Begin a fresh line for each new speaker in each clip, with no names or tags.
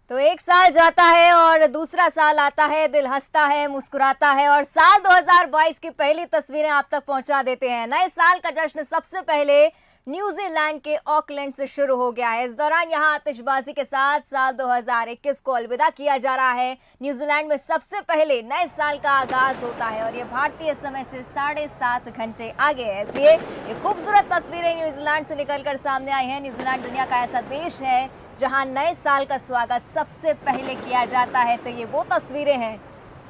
तो एक साल जाता है और दूसरा साल आता है, दिल हंसता है, मुस्कुराता है और साल 2022 की पहली तस्वीरें आप तक पहुंचा देते हैं। नए साल का जश्न सबसे पहले न्यूजीलैंड के ऑकलैंड से शुरू हो गया है। इस दौरान यहां आतिशबाजी के साथ साल 2021 को अलविदा किया जा रहा है। न्यूजीलैंड में सबसे पहले नए साल का आगाज होता है और ये भारतीय समय से 7.5 घंटे आगे है, इसलिए ये खूबसूरत तस्वीरें न्यूजीलैंड से निकलकर सामने आई हैं। न्यूजीलैंड दुनिया का ऐसा देश है जहां नए साल का स्वागत सबसे पहले किया जाता है। तो ये वो तस्वीरें हैं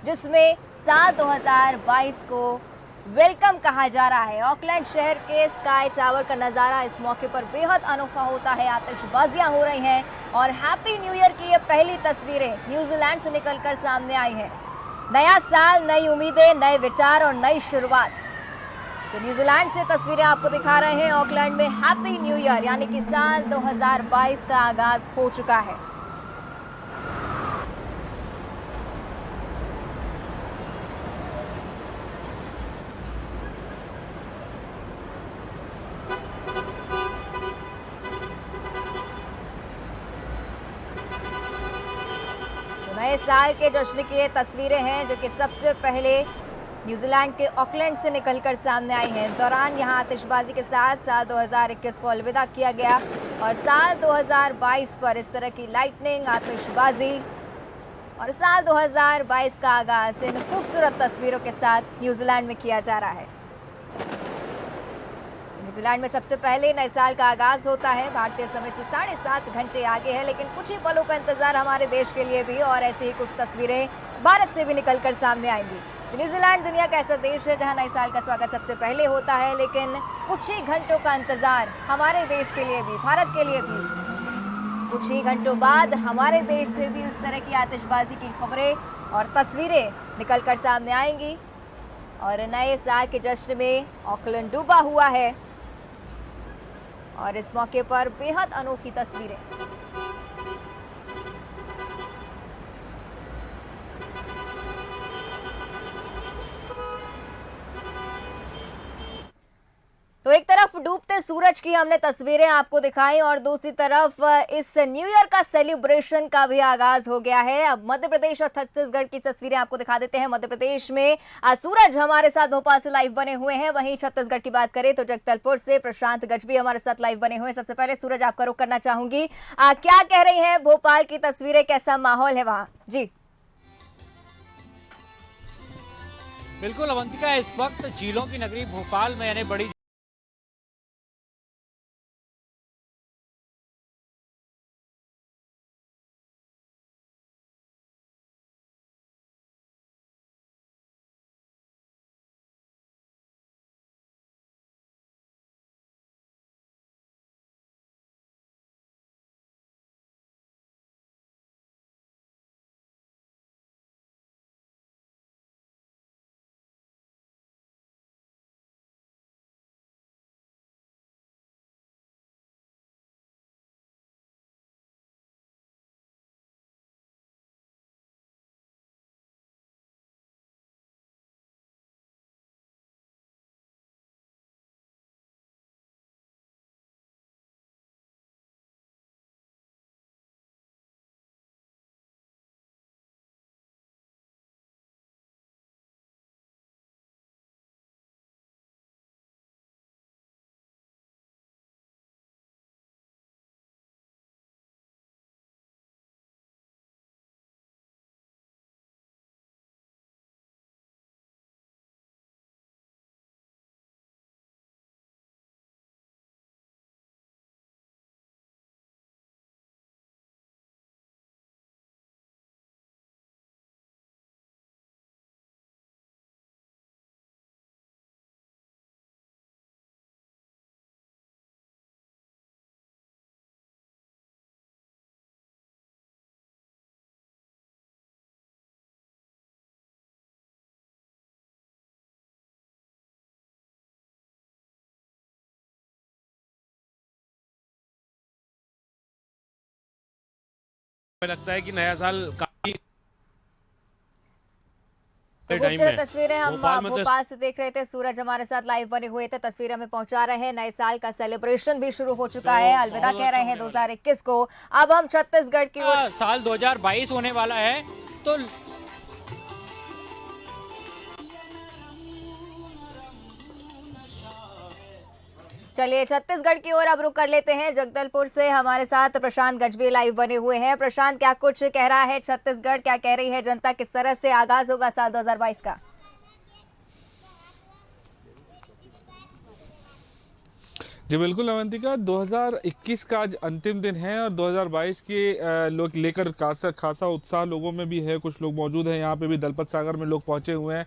जिसमें साल 2022 को वेलकम कहा जा रहा है। ऑकलैंड शहर के स्काई टावर का नज़ारा इस मौके पर बेहद अनोखा होता है। आतिशबाजियां हो रही हैं और हैप्पी न्यू ईयर की ये पहली तस्वीरें न्यूजीलैंड से निकलकर सामने आई हैं। नया साल, नई उम्मीदें, नए विचार और नई शुरुआत। तो न्यूजीलैंड से तस्वीरें आपको दिखा रहे हैं। ऑकलैंड में हैप्पी न्यू ईयर यानी कि साल 2022 का आगाज हो चुका है। तो नए साल के जश्न की ये तस्वीरें हैं जो कि सबसे पहले न्यूजीलैंड के ऑकलैंड से निकलकर सामने आई हैं। इस दौरान यहां आतिशबाजी के साथ साल 2021 को अलविदा किया गया और साल 2022 पर इस तरह की लाइटनिंग, आतिशबाजी और साल 2022 का आगाज इन खूबसूरत तस्वीरों के साथ न्यूजीलैंड में किया जा रहा है। न्यूजीलैंड में सबसे पहले नए साल का आगाज होता है। भारतीय समय से 7.5 घंटे आगे है, लेकिन कुछ ही पलों का इंतजार हमारे देश के लिए भी और ऐसी ही कुछ तस्वीरें भारत से भी निकलकर सामने आएंगी। न्यूजीलैंड दुनिया का ऐसा देश है जहां नए साल का स्वागत सबसे पहले होता है, लेकिन कुछ ही घंटों का इंतजार हमारे देश के लिए भी, भारत के लिए भी। कुछ ही घंटों बाद हमारे देश से भी इस तरह की आतिशबाजी की खबरें और तस्वीरें निकलकर सामने आएंगी और नए साल के जश्न में ऑकलैंड डूबा हुआ है और इस मौके पर बेहद अनोखी तस्वीरें। तो एक तरफ डूबते सूरज की हमने तस्वीरें आपको दिखाई और दूसरी तरफ इस न्यू ईयर का सेलिब्रेशन का भी आगाज हो गया है। अब मध्य प्रदेश और छत्तीसगढ़ की तस्वीरें आपको दिखा देते हैं। मध्य प्रदेश में सूरज हमारे साथ भोपाल से लाइव बने हुए हैं, वहीं छत्तीसगढ़ की बात करें तो जगदलपुर से प्रशांत गज भी हमारे साथ लाइव बने हुए हैं। सबसे पहले सूरज आपका रुख करना चाहूंगी, क्या कह रही है भोपाल की तस्वीरें, कैसा माहौल है वहां? जी
बिल्कुल अवंतिका, इस वक्त झीलों की नगरी भोपाल में यानी बड़ी लगता है कि नया साल काफी
तो
टाइम
खूबसूरत
में
तस्वीरें हम
भोपाल में
भोपाल से देख रहे थे। सूरज हमारे साथ लाइव बने हुए थे, तस्वीरें हमें पहुंचा रहे हैं। नए साल का सेलिब्रेशन भी शुरू हो चुका है, अलविदा
बहुत
कह रहे
अच्छा
हैं
होने वाला
2021 को। अब हम छत्तीसगढ़ की ओर
साल 2022 होने वाला है, तो
चलिए छत्तीसगढ़ की ओर अब रुक कर लेते हैं। जगदलपुर से हमारे साथ प्रशांत गजबे लाइव बने हुए हैं। प्रशांत, क्या कुछ कह रहा है छत्तीसगढ़, क्या कह रही है जनता, किस तरह से आगाज होगा साल 2022 का?
जी बिल्कुल अवंतिका, 2021 का आज अंतिम दिन है और 2022 के लोग लेकर खासा उत्साह लोगों में भी है। कुछ लोग मौजूद हैं यहाँ पे भी, दलपत सागर में लोग पहुंचे हुए हैं,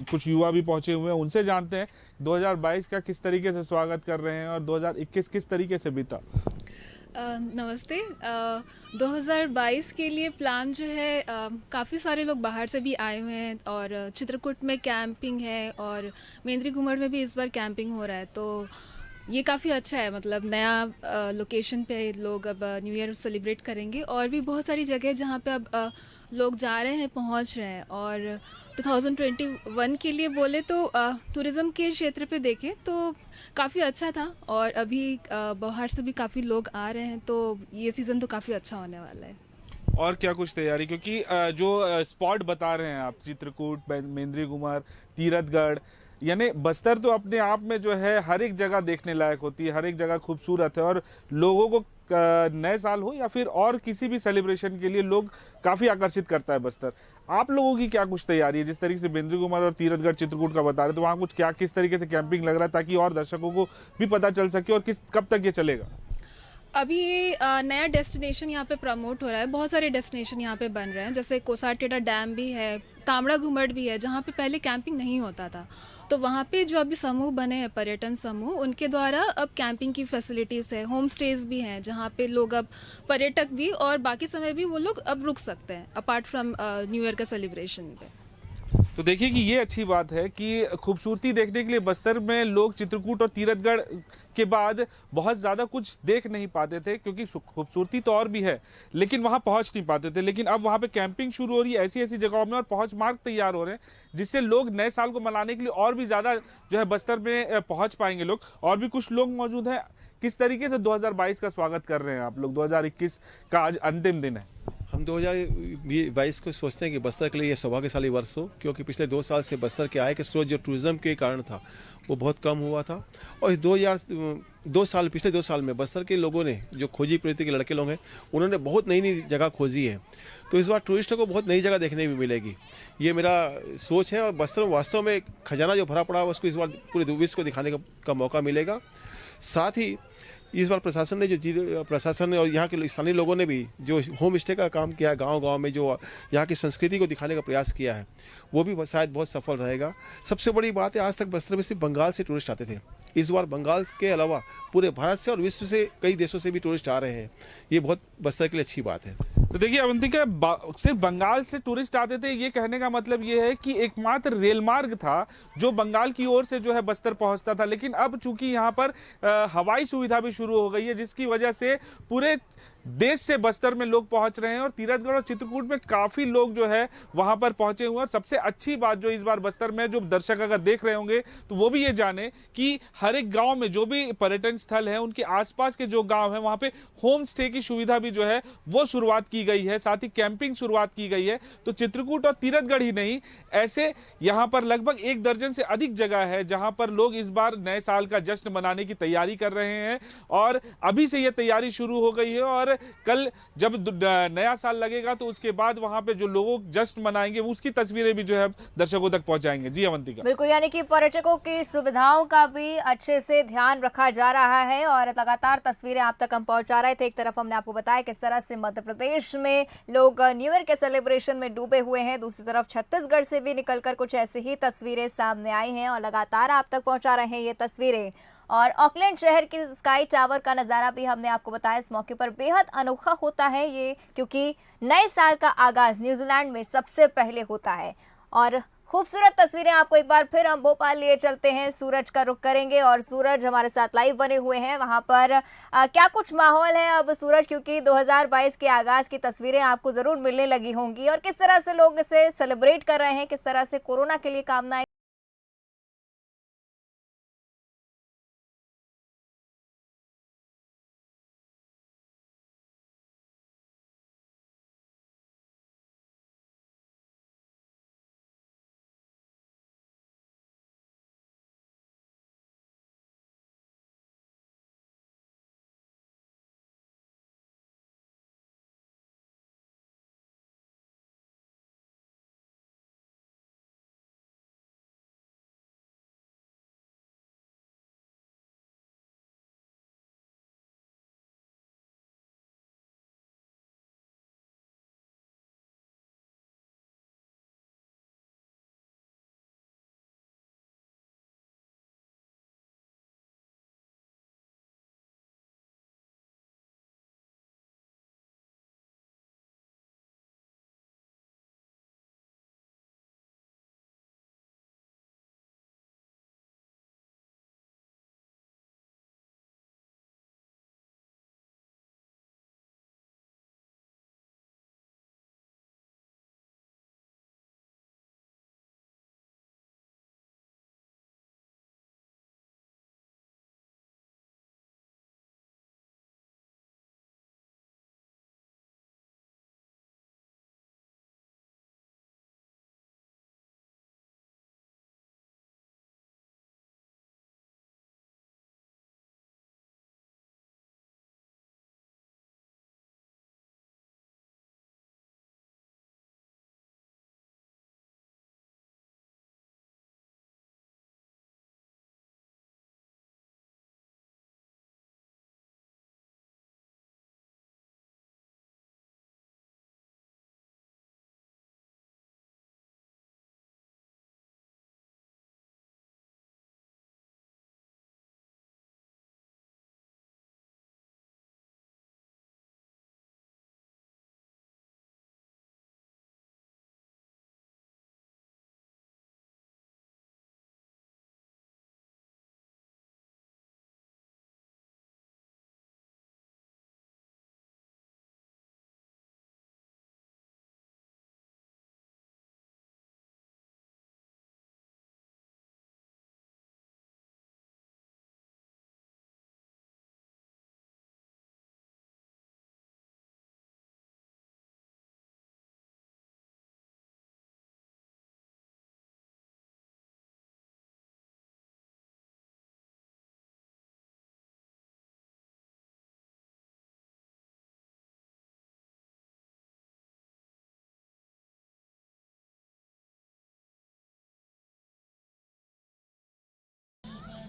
कुछ युवा भी पहुंचे हुए हैं। उनसे जानते हैं 2022 का किस तरीके से स्वागत कर रहे हैं और 2021 किस तरीके से बीता।
नमस्ते। 2022 के लिए प्लान जो है, काफ़ी सारे लोग बाहर से भी आए हुए हैं और चित्रकूट में कैंपिंग है और मेंद्री घूमर में भी इस बार कैंपिंग हो रहा है, तो ये काफ़ी अच्छा है। मतलब नया लोकेशन पे लोग अब न्यू ईयर सेलिब्रेट करेंगे और भी बहुत सारी जगह जहाँ पे अब लोग जा रहे हैं, पहुँच रहे हैं। और 2021 के लिए बोले तो टूरिज़्म के क्षेत्र पे देखें तो काफ़ी अच्छा था और अभी बाहर से भी काफ़ी लोग आ रहे हैं, तो ये सीज़न तो काफ़ी अच्छा होने वाला है।
और क्या कुछ तैयारी, क्योंकि जो स्पॉट बता रहे हैं आप, चित्रकूट, मेंद्री घूमर, तीरथगढ़, यानी बस्तर तो अपने आप में जो है हर एक जगह देखने लायक होती है, हर एक जगह खूबसूरत है और लोगों को नए साल हो या फिर और किसी भी सेलिब्रेशन के लिए लोग काफी आकर्षित करता है बस्तर। आप लोगों की क्या कुछ तैयारी है? जिस तरीके से मेंद्री घूमर और तीरथगढ़ चित्रकूट का बता रहे, तो वहाँ कुछ किस तरीके से कैंपिंग लग रहा है ताकि और दर्शकों को भी पता चल सके, और कब तक ये चलेगा?
अभी नया डेस्टिनेशन यहाँ पे प्रमोट हो रहा है, बहुत सारे डेस्टिनेशन यहाँ पे बन रहे हैं, जैसे कोसाटेड़ा डैम भी है, तामड़ा घुमट भी है, जहाँ पे पहले कैंपिंग नहीं होता था। तो वहाँ पे जो अभी समूह बने हैं, पर्यटन समूह, उनके द्वारा अब कैंपिंग की फैसिलिटीज़ है, होम स्टेज भी हैं, जहाँ पे लोग अब पर्यटक भी और बाकी समय भी वो लोग अब रुक सकते हैं अपार्ट फ्रॉम न्यू ईयर का सेलिब्रेशन पे।
तो देखिए कि ये अच्छी बात है कि खूबसूरती देखने के लिए बस्तर में लोग चित्रकूट और तीरथगढ़ के बाद बहुत ज़्यादा कुछ देख नहीं पाते थे, क्योंकि खूबसूरती तो और भी है लेकिन वहाँ पहुँच नहीं पाते थे। लेकिन अब वहाँ पे कैंपिंग शुरू हो रही है ऐसी ऐसी जगहों में और पहुँच मार्ग तैयार हो रहे हैं, जिससे लोग नए साल को मनाने के लिए और भी ज़्यादा जो है बस्तर में पहुँच पाएंगे लोग। और भी कुछ लोग मौजूद हैं। किस तरीके से 2022 का स्वागत कर रहे हैं आप लोग? 2021 का आज अंतिम दिन है।
हम 2022 को सोचते हैं कि बस्तर के लिए ये सौभाग्यशाली वर्ष हो, क्योंकि पिछले 2 साल से बस्तर के आय के स्रोत जो टूरिज्म के कारण था वो बहुत कम हुआ था। और इस पिछले 2 साल में बस्तर के लोगों ने, जो खोजी प्रवृत्ति के लड़के लोग हैं, उन्होंने बहुत नई नई जगह खोजी है। तो इस बार टूरिस्टों को बहुत नई जगह देखने भी मिलेगी, ये मेरा सोच है। और बस्तर में वास्तव में खजाना जो भरा पड़ा है उसको इस बार पूरे विश्व को दिखाने का मौका मिलेगा। साथ ही इस बार प्रशासन ने और यहाँ के स्थानीय लोगों ने भी जो होम स्टे का काम किया है, गांव-गांव में जो यहाँ की संस्कृति को दिखाने का प्रयास किया है, वो भी शायद बहुत सफल रहेगा। सबसे बड़ी बात है, आज तक बस्तर में सिर्फ बंगाल से टूरिस्ट आते थे, इस बार बंगाल के अलावा पूरे भारत से और विश्व से कई देशों से भी टूरिस्ट आ रहे हैं। ये बहुत बस्तर के लिए अच्छी बात है।
तो देखिए अवंतिका, सिर्फ बंगाल से टूरिस्ट आते थे, ये कहने का मतलब ये है कि एकमात्र रेल मार्ग था जो बंगाल की ओर से जो है बस्तर पहुंचता था। लेकिन अब चूंकि यहाँ पर हवाई सुविधा भी शुरू हो गई है, जिसकी वजह से पूरे देश से बस्तर में लोग पहुंच रहे हैं और तीरथगढ़ और चित्रकूट में काफी लोग जो है वहां पर पहुंचे हुए हैं। और सबसे अच्छी बात जो इस बार बस्तर में जो दर्शक अगर देख रहे होंगे तो वो भी ये जाने कि हर एक गांव में जो भी पर्यटन स्थल है, उनके आसपास के जो गांव है, वहां पे होम स्टे की सुविधा भी जो है वो शुरुआत की गई है, साथ ही कैंपिंग शुरुआत की गई है। तो चित्रकूट और तीरथगढ़ ही नहीं, ऐसे यहाँ पर लगभग 1 दर्जन से अधिक जगह है जहां पर लोग इस बार नए साल का जश्न मनाने की तैयारी कर रहे हैं। और अभी से ये तैयारी शुरू हो गई है और कल जब नया साल लगेगा तो उसके बाद वहां पे जो लोग जश्न मनाएंगे उसकी तस्वीरें भी जो है दर्शकों तक पहुंचाएंगे। जी अवंतिका।
बिल्कुल, यानी कि पर्यटकों की सुविधाओं का भी अच्छे से ध्यान रखा जा रहा है और लगातार तस्वीरें आप तक हम पहुंचा रहे थे। एक तरफ हमने आपको बताया किस तरह से मध्य प्रदेश में लोग न्यू ईयर के सेलिब्रेशन में डूबे हुए हैं, दूसरी तरफ छत्तीसगढ़ से भी निकलकर कुछ ऐसी ही तस्वीरें सामने आई हैं और लगातार आप तक पहुंचा रहे हैं ये तस्वीरें। और ऑकलैंड शहर के स्काई टावर का नज़ारा भी हमने आपको बताया इस मौके पर बेहद अनोखा होता है ये, क्योंकि नए साल का आगाज़ न्यूजीलैंड में सबसे पहले होता है और खूबसूरत तस्वीरें आपको एक बार फिर हम भोपाल लिए चलते हैं, सूरज का रुख करेंगे और सूरज हमारे साथ लाइव बने हुए हैं वहां पर। क्या कुछ माहौल है अब सूरज, क्योंकि 2022 के आगाज की तस्वीरें आपको जरूर मिलने लगी होंगी, और किस तरह से लोग इसे सेलिब्रेट कर रहे हैं, किस तरह से कोरोना के लिए कामनाएं।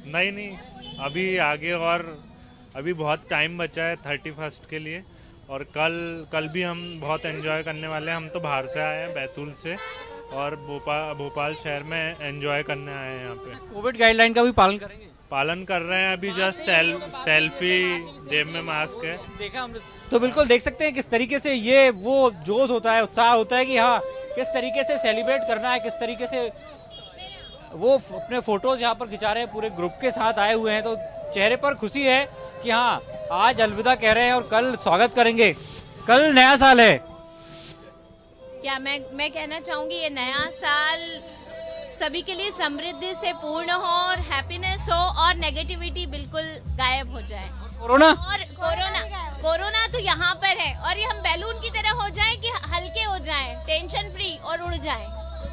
नहीं नहीं, अभी आगे और अभी बहुत टाइम बचा है 31st के लिए। और कल भी हम बहुत एंजॉय करने वाले हैं। हम तो बाहर से आए हैं, बैतूल से, और भोपाल शहर में एंजॉय करने आए हैं। यहाँ पे
कोविड गाइडलाइन का भी पालन करेंगे?
पालन कर रहे हैं। अभी जस्ट सेल्फी, जेब में मास्क है।
देखा हमने तो बिल्कुल देख सकते हैं किस तरीके से ये वो जोश होता है, उत्साह होता है कि हाँ किस तरीके से सेलिब्रेट करना है, किस तरीके से वो अपने फोटोज यहाँ पर खिंचा रहे हैं, पूरे ग्रुप के साथ आए हुए हैं। तो चेहरे पर खुशी है कि हाँ आज अलविदा कह रहे हैं और कल स्वागत करेंगे। कल नया साल है।
क्या मैं कहना चाहूंगी ये नया साल सभी के लिए समृद्धि से पूर्ण हो और हैप्पीनेस हो और नेगेटिविटी बिल्कुल गायब हो जाए।
कोरोना
और कोरोना तो यहाँ पर है और ये हम बैलून की तरह हो जाए कि हल्के हो जाए, टेंशन फ्री और उड़ जाए।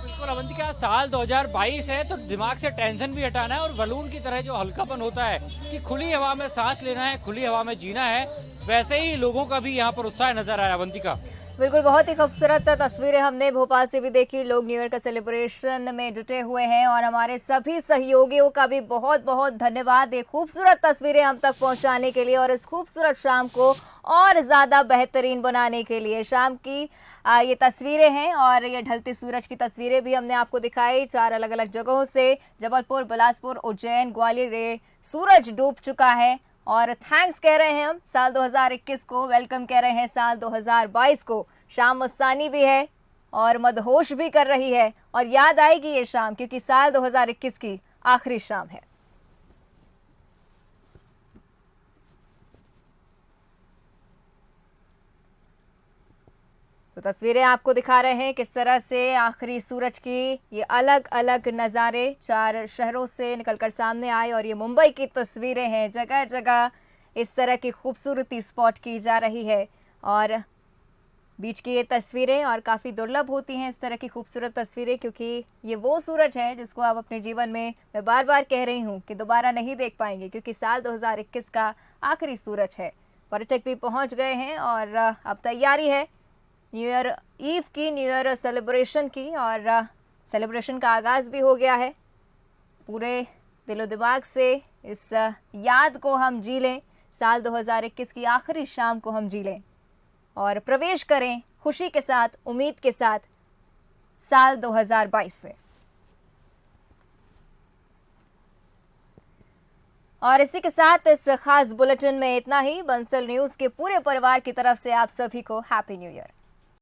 बिल्कुल अवंतिका, साल 2022 है तो दिमाग से टेंशन भी हटाना है और बलून की तरह जो हल्कापन होता है कि खुली हवा में सांस लेना है, खुली हवा में जीना है, वैसे ही लोगों का भी यहाँ पर उत्साह नजर आया। अवंतिका
बिल्कुल, बहुत ही खूबसूरत तस्वीरें हमने भोपाल से भी देखी। लोग न्यू ईयर का सेलिब्रेशन में जुटे हुए हैं और हमारे सभी सहयोगियों का भी बहुत बहुत धन्यवाद ये खूबसूरत तस्वीरें हम तक पहुंचाने के लिए और इस खूबसूरत शाम को और ज़्यादा बेहतरीन बनाने के लिए। शाम की ये तस्वीरें हैं और ये ढलते सूरज की तस्वीरें भी हमने आपको दिखाई 4 अलग अलग जगहों से। जबलपुर, बिलासपुर, उज्जैन, ग्वालियर ये सूरज डूब चुका है और थैंक्स कह रहे हैं हम साल 2021 को, वेलकम कह रहे हैं साल 2022 को। शाम मस्तानी भी है और मदहोश भी कर रही है। और याद आएगी ये शाम, क्योंकि साल 2021 की आखिरी शाम है। तो तस्वीरें आपको दिखा रहे हैं किस तरह से आखिरी सूरज की ये अलग अलग नज़ारे 4 शहरों से निकलकर सामने आए। और ये मुंबई की तस्वीरें हैं, जगह जगह इस तरह की खूबसूरती स्पॉट की जा रही है। और बीच की ये तस्वीरें और काफ़ी दुर्लभ होती हैं इस तरह की खूबसूरत तस्वीरें, क्योंकि ये वो सूरज है जिसको आप अपने जीवन में, मैं बार बार कह रही हूँ कि दोबारा नहीं देख पाएंगे, क्योंकि साल 2021 का आखिरी सूरज है। पर्यटक भी पहुँच गए हैं और अब तैयारी है न्यू ईयर ईव की, न्यू ईयर सेलिब्रेशन की। और सेलिब्रेशन का आगाज़ भी हो गया है। पूरे दिलो दिमाग से इस याद को हम जी लें, साल 2021 की आखिरी शाम को हम जी लें और प्रवेश करें खुशी के साथ, उम्मीद के साथ साल 2022 में। और इसी के साथ इस खास बुलेटिन में इतना ही। बंसल न्यूज़ के पूरे परिवार की तरफ से आप सभी को हैप्पी न्यू ईयर।